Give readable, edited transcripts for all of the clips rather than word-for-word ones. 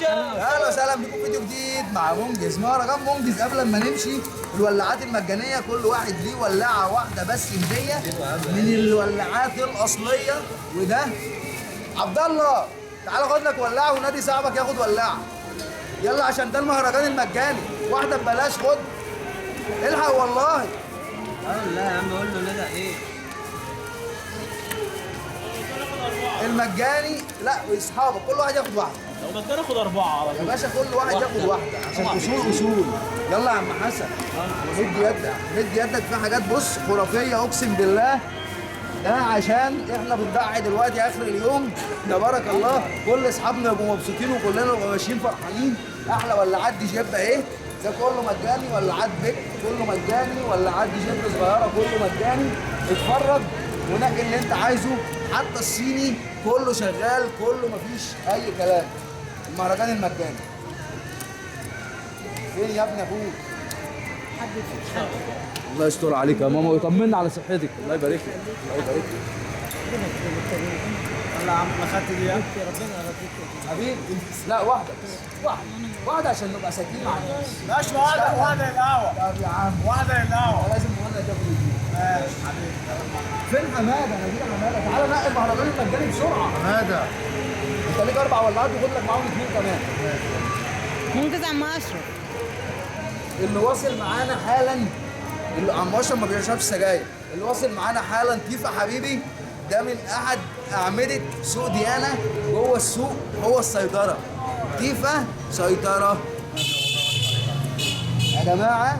اهلا وسهلا بكم في فيديو جديد مع منجز مهرجان منجز. قبل ما نمشي الولاعات المجانيه، كل واحد ليه ولاعه واحده بس هديه من الولاعات الاصليه. وده عبد الله، تعالى خد لك ولاعه ونادي صاحبك ياخد ولاعه. يلا عشان ده المهرجان المجاني، واحده ببلاش. خد الحق والله. لا يا عم قول له ندى ايه المجاني لا، واصحابك كل واحد ياخد واحده. لو بدنا ناخد 4 على يا باشا كل واحد ياخد واحده عشان اصول. يلا يا عم حسن، مد يدك مد يدك في حاجات بص خرافيه اقسم بالله. ده عشان احنا بنضحي دلوقتي اخر اليوم، تبارك الله. كل اصحابنا يبقوا مبسوطين وكلنا نبقى ماشيين فرحانين. احلى ولاعات دي جيب اهي، ده كله مجاني. ولاعات بيك كله مجاني، ولاعات دي جيب صغيره كله مجاني. اتفرج ونقي اللي انت عايزه، حتى الصيني كله شغال، كله مفيش اي كلام. المهرجان المجاني فين يا ابني ابوك؟ الله يستر عليك يا ماما ويطمنا على صحتك. الله يبارك لك، الله يبارك لك. يلا يا عم انا خدت دي ربنا حبيبي لا واحده بس، واحده عشان نبقى ساكتين مع الناس. ماشي. واحده الاول. طب يا عم واحده الاول. لازم مهند تاخد دي. ماشي حبيبي. فين حماده؟ انا دي حماده. تعالى نقي المهرجان المجاني بسرعه. حماده انت ليك 4 ولاعات وخد لك معاهم 2 كمان. منجز عم اشرف اللي واصل معانا حالا، اللي عم اشرف ما بيشربش سجاير، اللي واصل معانا حالا تيفا حبيبي. ده من احد اعمده سوق ديانه جوه السوق، هو السيطره. تيفا سيطره يا جماعه.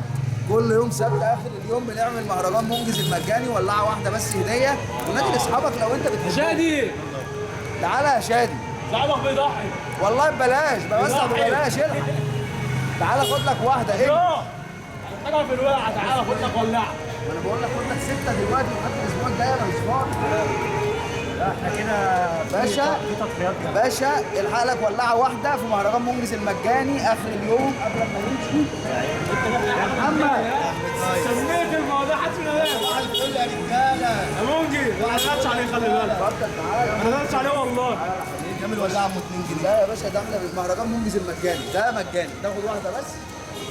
كل يوم سبت اخر اليوم بنعمل مهرجان منجز المجاني، ولاعه واحده بس هديه. ونادي لاصحابك لو انت بتحبهم. شادي تعالى يا شادي، صاحبك بيضحي. والله ببلاش، بوسع ببلاش. الحق تعالى خد لك واحده. ايه حاجه في الولاعه، تعالى خد لك ولاعه. انا بقول لك خد لك 6 دلوقتي لحد الاسبوع الجاي. انا مش فاضي. لا احنا كده باشا في تضحيات. باشا الحق لك ولاعه واحده في مهرجان منجز المجاني اخر اليوم قبل ما نمشي. يا محمد سميت الموضوع حد فينا واحد بيقول لي يا رجاله يا منجي ما حدش عليه، خلي بالك. اتفضل تعالى. ما حدش عليه والله. كامل ولاعه ب 2 جنيه. لا يا باشا، ده احنا مهرجان منجز المجاني، ده مجاني. تاخد واحده بس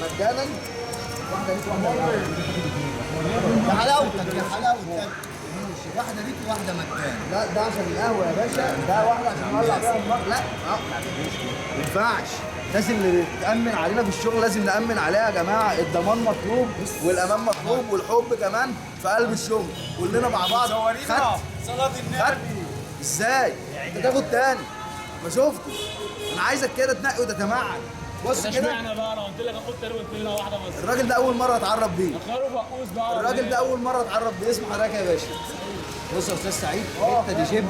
مجانا. واحده ليك واحده يا حلاوتك يا حلاوتك واحده ليك وواحده مجان. لا ده عشان القهوه يا باشا، ده واحده عشان نولع بيها النار. لا ما ينفعش. الناس اللي بتأمن علينا في الشغل لازم نأمن عليها يا جماعه. الضمان مطلوب والأمان مطلوب والحب كمان في قلب الشغل. كلنا مع بعض. صورينا صلاة النبي. ازاي؟ انت تاخد تاني؟ ما شفتش. انا عايزك كده تنقي وتتمعن. بص كده، اشمعنى بقى؟ انا قلت لك اخد تاني وقلت لي لا واحده بس. الراجل ده أول مرة أتعرف بيه. خير فقوس بقى. الراجل ده أول مرة أتعرف بيه. اسمه حضرتك يا باشا. بص يا استاذ سعيد، حته دي جيب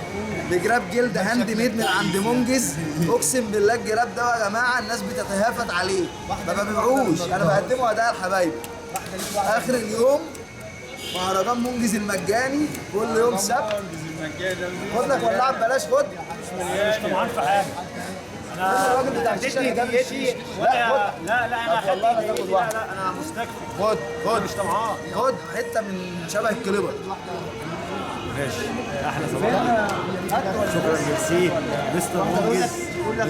بجراب جلد هاند ميد من عند منجز. اقسم بالله الجراب ده يا جماعه الناس بتتهافت عليه، ما ببيعوش. انا بقدمه هدايا لحبايبي. اخر اليوم مهرجان منجز المجاني كل يوم سبت. خد لك ولاعه ببلاش. خد مش طمعان في حاجه. الراجل بتاع الشيشه اللي جنب الشيشه. لا خد. لا انا والله خدت هتاخد لا واحده. لا انا مستكفي. خد مش طمعان. خد حته من شبه الكليبر. ماشي احلى صباح. شكرا ميرسي مستر منجز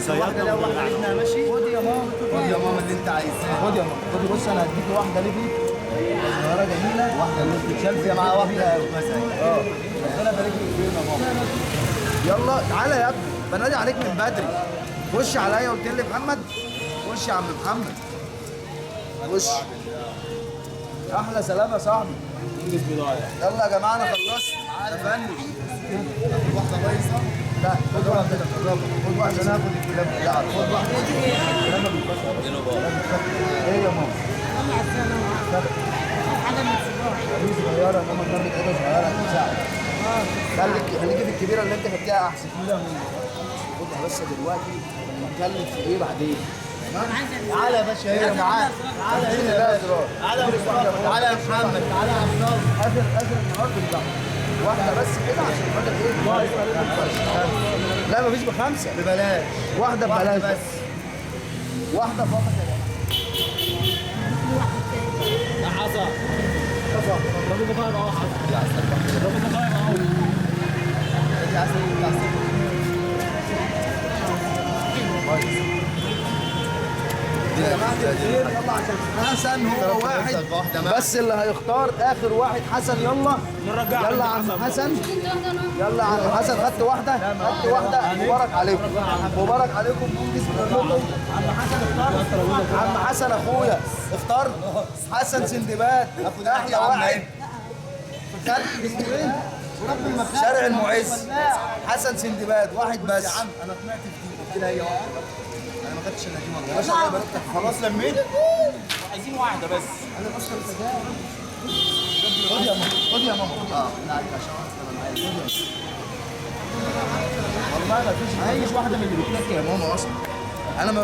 بصيادنا وبلعنا. ماشي خد يا ماما، خد يا ماما اللي انت عايزاه. خد يا ماما. خد بص انا هديك واحده ليكي صغيره جميله، واحده اللي بتتشال فيها معاها واحده قوي. ربنا يبارك لك فينا يا ماما. يلا تعالى يا ابني، بنادي عليك من بدري. خش عليا. قلت لي محمد. خش يا عم محمد، خش. احلى سلام يا صاحبي. منجز بضايع. يلا يا جماعه انا خلصت. انا فنش. واحده بايظه. لا خد واحده كده، خد واحده. انا هاخد الكلام ده. لا خد واحده. الكلام ده بيتكسر. ايه يا ماما؟ حاجه من الصباح دي صغيره يا ماما، النار بتاعتها صغيره هتساعد. خليكي في الكبيره اللي انت خدتيها احسن. خدها بس دلوقتي نتكلم في ايه بعدين. تعالى يا باشا هي معاك. تعالى هنا يا باشا. تعالى يا مصطفى. تعالى يا محمد. تعالى يا عبد الله. اخر النهار بالظبط. واحده بس كده عشان خاطر ايه؟ لا مفيش ب5 ببلاش. واحده ببلاش بس. واحده فقط يا جماعه. يا حسن الراجل ده طيب اهو. حسن الراجل ده طيب اهو. يا عسل يا عسل. كويس. جماعة الخير يلا عشان حسن هو واحد بس اللي هيختار اخر واحد. حسن يلا يلا عم حسن، يلا عم حسن. خدت واحدة مبارك عليكم، مبارك عليكم. عم حسن اختار، عم حسن اخويا اختار حسن سندباد احلى واحد. خد اسمه ايه؟ شارع المعز حسن سندباد واحد بس. يا عم انا طمعت في دي، قلت لها هي واحده انا ما خدتش الا دي والله. ما شاء الله بارك لك. خلاص لميت، عايزين واحده بس. انا اصلا خد يا ماما، خد يا ماما. لا عشان انا معايا. والله ما فيش واحده من اللي بتنكي يا ماما اصلا. انا ما